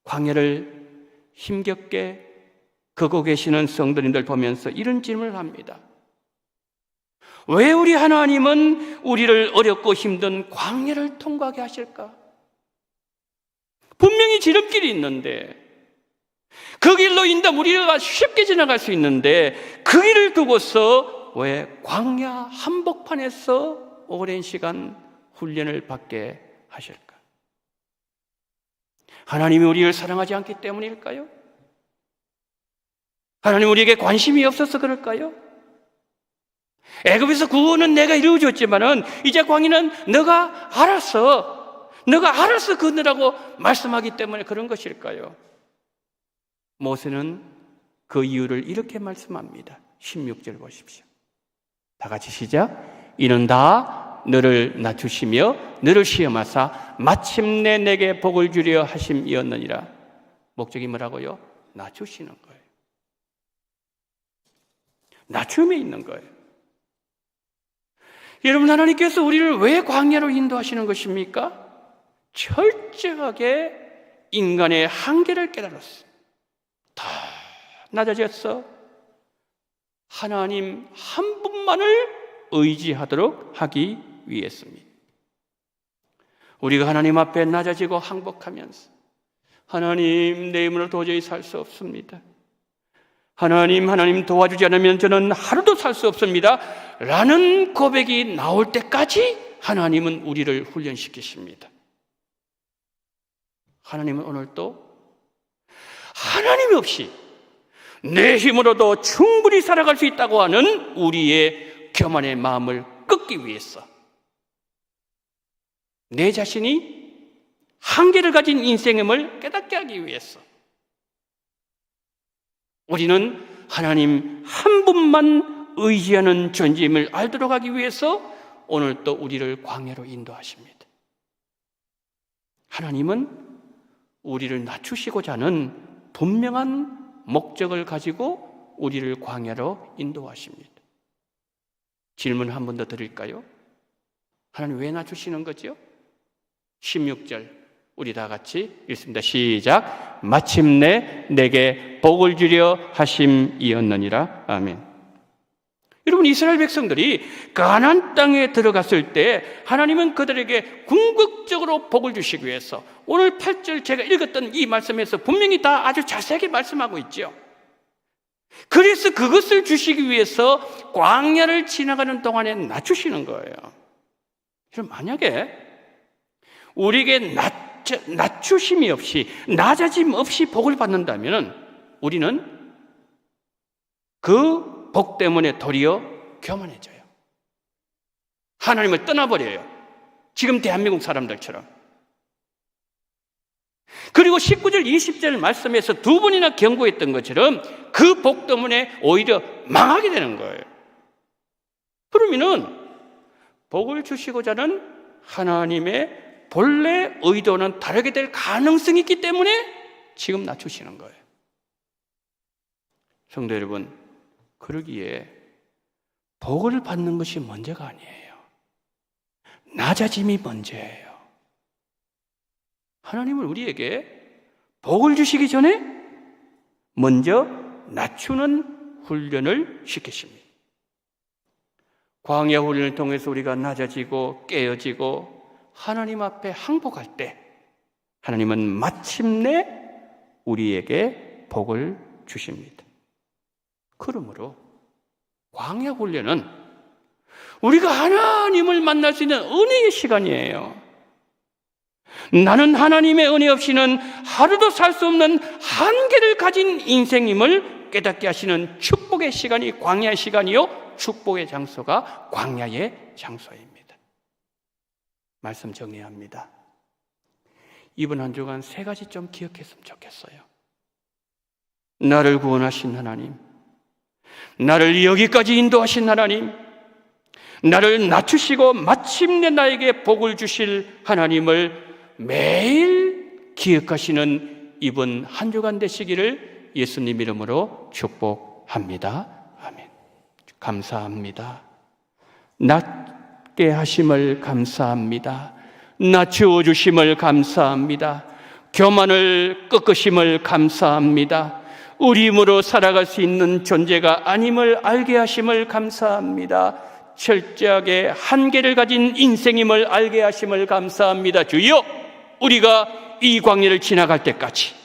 광야를 힘겹게 걷고 계시는 성도님들 보면서 이런 질문을 합니다. 왜 우리 하나님은 우리를 어렵고 힘든 광야를 통과하게 하실까? 분명히 지름길이 있는데, 그 길로 인다 우리가 쉽게 지나갈 수 있는데 그 길을 두고서 왜 광야 한복판에서 오랜 시간 훈련을 받게 하실까? 하나님이 우리를 사랑하지 않기 때문일까요? 하나님 우리에게 관심이 없어서 그럴까요? 애굽에서 구원은 내가 이루어줬지만은 이제 광야는 너가 알아서 건너라고 말씀하기 때문에 그런 것일까요? 모세는 그 이유를 이렇게 말씀합니다. 16절 보십시오. 다 같이 시작. 이는 다 너를 낮추시며 너를 시험하사 마침내 내게 복을 주려 하심이었느니라. 목적이 뭐라고요? 낮추시는 거예요. 낮춤에 있는 거예요. 여러분, 하나님께서 우리를 왜 광야로 인도하시는 것입니까? 철저하게 인간의 한계를 깨달았어. 다 낮아졌어. 하나님 한 분만을 의지하도록 하기 위해서입니다. 우리가 하나님 앞에 낮아지고 항복하면서 하나님, 내 힘으로 도저히 살 수 없습니다. 하나님 도와주지 않으면 저는 하루도 살 수 없습니다. 라는 고백이 나올 때까지 하나님은 우리를 훈련시키십니다. 하나님은 오늘도 하나님이 없이 내 힘으로도 충분히 살아갈 수 있다고 하는 우리의 교만의 마음을 꺾기 위해서, 내 자신이 한계를 가진 인생임을 깨닫게 하기 위해서 우리는 하나님 한 분만 의지하는 존재임을 알도록 하기 위해서 오늘 또 우리를 광야로 인도하십니다. 하나님은 우리를 낮추시고자 하는 분명한 목적을 가지고 우리를 광야로 인도하십니다. 질문 한 번 더 드릴까요? 하나님 왜 낮추시는 거죠? 16절 우리 다 같이 읽습니다. 시작. 마침내 내게 복을 주려 하심이었느니라. 아멘. 여러분, 이스라엘 백성들이 가나안 땅에 들어갔을 때 하나님은 그들에게 궁극적으로 복을 주시기 위해서 오늘 8절 제가 읽었던 이 말씀에서 분명히 다 아주 자세하게 말씀하고 있죠. 그래서 그것을 주시기 위해서 광야를 지나가는 동안에 낮추시는 거예요. 여러분, 만약에 우리에게 낮추심이 없이, 낮아짐 없이 복을 받는다면 우리는 그 복 때문에 도리어 교만해져요. 하나님을 떠나버려요. 지금 대한민국 사람들처럼. 그리고 19절 20절 말씀에서 두 번이나 경고했던 것처럼 그 복 때문에 오히려 망하게 되는 거예요. 그러면은 복을 주시고자 하는 하나님의 본래 의도는 다르게 될 가능성이 있기 때문에 지금 낮추시는 거예요. 성도 여러분, 그러기에 복을 받는 것이 문제가 아니에요. 낮아짐이 문제예요. 하나님은 우리에게 복을 주시기 전에 먼저 낮추는 훈련을 시키십니다. 광야 훈련을 통해서 우리가 낮아지고 깨어지고 하나님 앞에 항복할 때 하나님은 마침내 우리에게 복을 주십니다. 그러므로 광야 훈련은 우리가 하나님을 만날 수 있는 은혜의 시간이에요. 나는 하나님의 은혜 없이는 하루도 살 수 없는 한계를 가진 인생임을 깨닫게 하시는 축복의 시간이 광야의 시간이요, 축복의 장소가 광야의 장소입니다. 말씀 정리해야 합니다. 이번 한 주간 세 가지 좀 기억했으면 좋겠어요. 나를 구원하신 하나님, 나를 여기까지 인도하신 하나님, 나를 낮추시고 마침내 나에게 복을 주실 하나님을 매일 기억하시는 이번 한 주간 되시기를 예수님 이름으로 축복합니다. 아멘. 감사합니다. 낮게 하심을 감사합니다. 낮추어 주심을 감사합니다. 교만을 꺾으심을 감사합니다. 우리 힘으로 살아갈 수 있는 존재가 아님을 알게 하심을 감사합니다. 철저하게 한계를 가진 인생임을 알게 하심을 감사합니다. 주여, 우리가 이 광야를 지나갈 때까지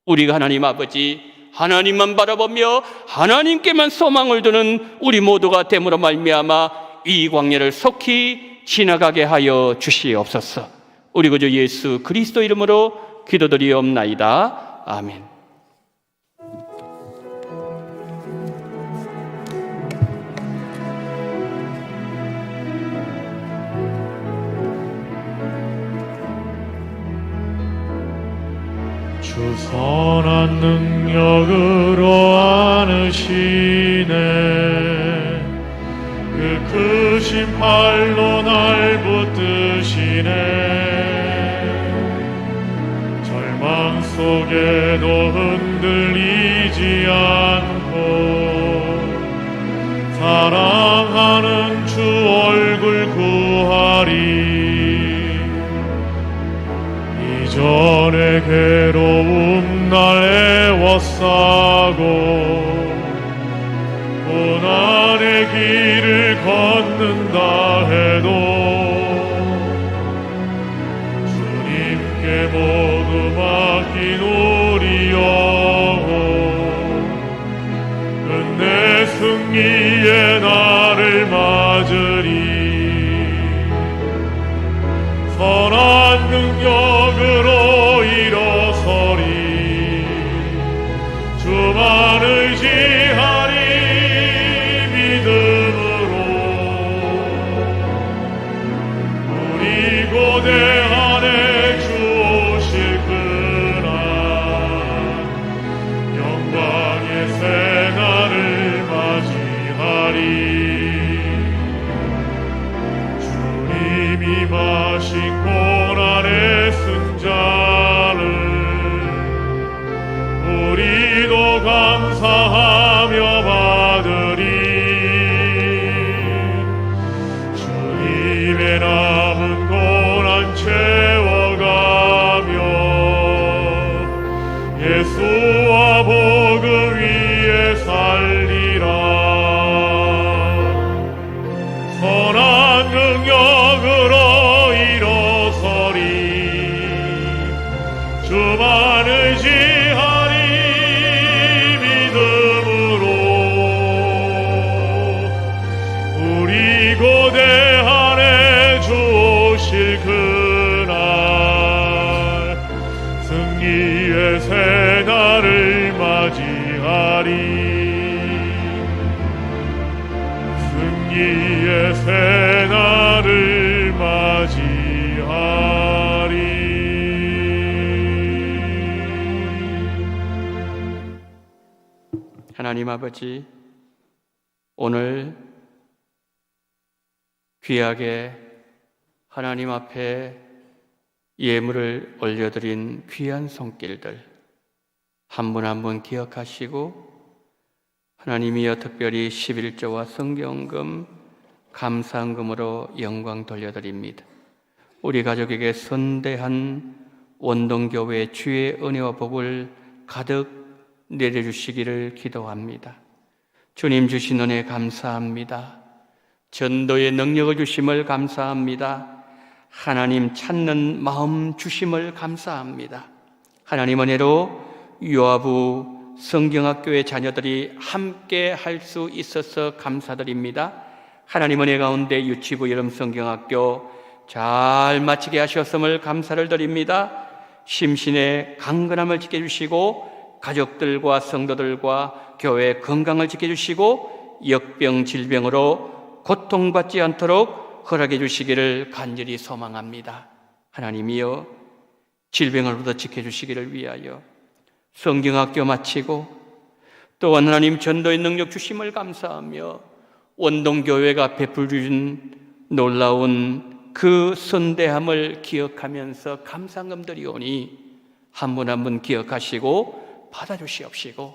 우리가 하나님 아버지, 하나님만 바라보며 하나님께만 소망을 두는 우리 모두가 됨으로 말미암아 이 광야를 속히 지나가게 하여 주시옵소서. 우리 구주 예수 그리스도 이름으로 기도드리옵나이다. 아멘. 주 선한 능력으로 안으시네. 그 크신 팔로 날 붙드시네. 절망 속에도 흔들리지 않고 사랑하는 주 얼굴 구하리. 이전의 괴로움 날 애워싸고 고난의 길을 걷는다 해도 주님께 모두 맡긴 우리 영혼 끝내 승리의 날을 맞으리. 선한 능력으로 일어서리. 주만 의지하리. 믿음으로 우리 고대 안에 주오실 그날 주만 의지하리 믿음으로 우리 고대한에 주 오실 그날 승리의 새날을 맞이하리 승리의 새날을 맞이하리. 하나님 아버지, 오늘 귀하게 하나님 앞에 예물을 올려드린 귀한 손길들 한 분 한 분 기억하시고 하나님이여 특별히 11조와 성경금, 감사헌금으로 영광 돌려드립니다. 우리 가족에게 선대한 원동교회 주의 은혜와 복을 가득 내려주시기를 기도합니다. 주님 주신 은혜 감사합니다. 전도의 능력을 주심을 감사합니다. 하나님 찾는 마음 주심을 감사합니다. 하나님 은혜로 유아부 성경학교의 자녀들이 함께 할 수 있어서 감사드립니다. 하나님 은혜 가운데 유치부 여름 성경학교 잘 마치게 하셨음을 감사를 드립니다. 심신의 강건함을 지켜주시고 가족들과 성도들과 교회 건강을 지켜주시고 역병 질병으로 고통받지 않도록 허락해 주시기를 간절히 소망합니다. 하나님이여 질병으로부터 지켜주시기를 위하여 성경학교 마치고 또한 하나님 전도의 능력 주심을 감사하며 원동교회가 베풀 주신 놀라운 그 선대함을 기억하면서 감사금 드리오니 한 분 한 분 기억하시고 받아주시옵시고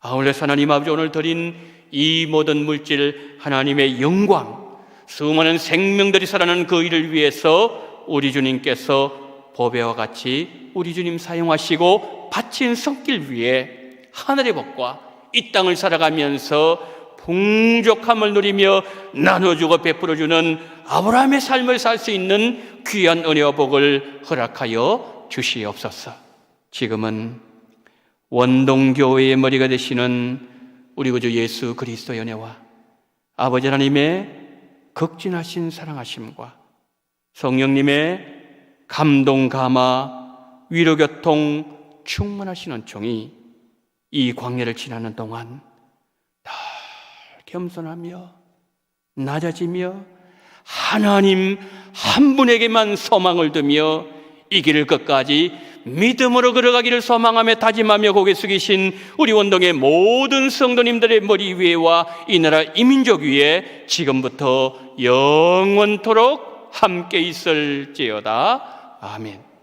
아울렛 하나님 아버지 오늘 드린 이 모든 물질 하나님의 영광 수많은 생명들이 살아나는 그 일을 위해서 우리 주님께서 보배와 같이 우리 주님 사용하시고 바친 손길 위에 하늘의 복과 이 땅을 살아가면서 풍족함을 누리며 나눠주고 베풀어주는 아브라함의 삶을 살 수 있는 귀한 은혜와 복을 허락하여 주시옵소서. 지금은 원동교회의 머리가 되시는 우리 구주 예수 그리스도의 은혜와 아버지 하나님의 극진하신 사랑하심과 성령님의 감동 감화 위로 교통 충만하신 은총이 이 광야를 지나는 동안 늘 겸손하며 낮아지며 하나님 한 분에게만 소망을 두며 이 길을 끝까지 믿음으로 걸어가기를 소망하며 다짐하며 고개 숙이신 우리 원동의 모든 성도님들의 머리 위에와 이 나라 이민족 위에 지금부터 영원토록 함께 있을지어다. 아멘.